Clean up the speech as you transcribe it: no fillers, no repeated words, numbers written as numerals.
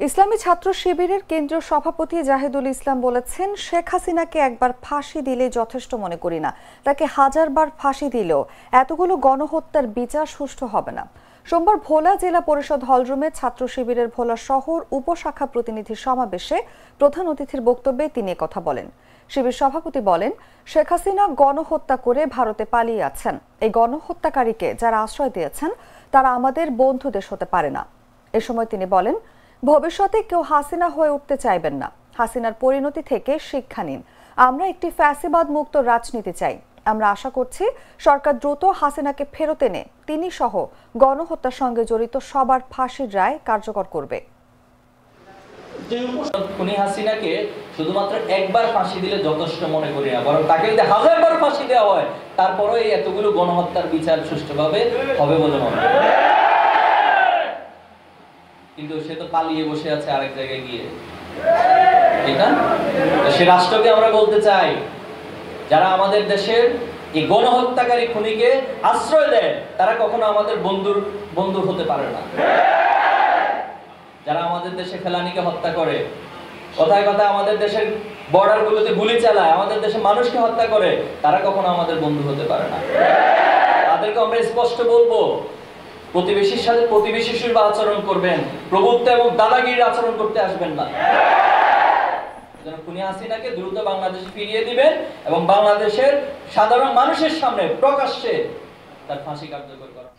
ইসলামী ছাত্র শিবিরের কেন্দ্রীয় সভাপতি জাহিদুল ইসলাম বলেছেন, শেখ হাসিনাকে একবার ফাঁসি দিলে যথেষ্ট মনে করি না, তাকে হাজারবার ফাঁসি দিলেও এতগুলো গণহত্যার বিচার সুষ্ঠু হবে না। সোমবার ভোলা জেলা পরিষদ হলরুমে ছাত্র শিবিরের ভোলা শহর উপশাখা প্রতিনিধি সমাবেশে প্রধান অতিথির বক্তব্যে তিনি কথা বলেন। শিবির সভাপতি বলেন, শেখ হাসিনা গণহত্যা করে ভারতে পালিয়ে আছেন। এই গণহত্যাকারীকে যারা আশ্রয় দিয়েছেন তারা আমাদের বন্ধু দেশ হতে পারে না। এ সময় তিনি বলেন, ভবিষ্যতে কেউ হাসিনা হয়ে উঠতে চাইবেন না। হাসিনার পরিণতি থেকে শিক্ষা নিন। আমরা একটি ফ্যাসিবাদ মুক্ত রাজনীতি চাই। আমরা আশা করছি সরকার দ্রুত হাসিনাকে ফেরত এনে তিনি সহ গণহত্যার সঙ্গে জড়িত সবার ফাঁসির রায় কার্যকর করবে। খুনি হাসিনাকে শুধুমাত্র একবার ফাঁসি দিলে যথেষ্ট মনে করি না, বরং তাকে যদি হাজারবার ফাঁসি দেওয়া হয় তারপরেও এই এতগুলো গণহত্যার বিচার সুষ্ঠুভাবে হবে বলে মনে হয়। কিন্তু সে তো পালিয়ে বসে আছে আরেক জায়গায় গিয়ে, এটা সে রাষ্ট্রকে আমরা বলতে চাই, যারা আমাদের দেশের এই গণহত্যাকারী খুনিকে আশ্রয় দেয় তারা কখনো আমাদের বন্ধু হতে পারে না। যারা আমাদের দেশে ফেলানিকে হত্যা করে, কথায় কথায় আমাদের দেশের বর্ডারগুলোতে গুলি চালায়, আমাদের দেশের মানুষকে হত্যা করে, তারা কখনো আমাদের বন্ধু হতে পারে না। তাদেরকে আমরা স্পষ্ট বলবো, প্রতিবেশীর সাথে প্রতিবেশীর আচরণ করবেন, প্রভুত্ব এবং দাদাগিরির আচরণ করতে আসবেন না। খুনি হাসিনাকে দ্রুত বাংলাদেশে ফিরিয়ে দিবেন এবং বাংলাদেশের সাধারণ মানুষের সামনে প্রকাশ্যে তার ফাঁসি কার্যকর করা।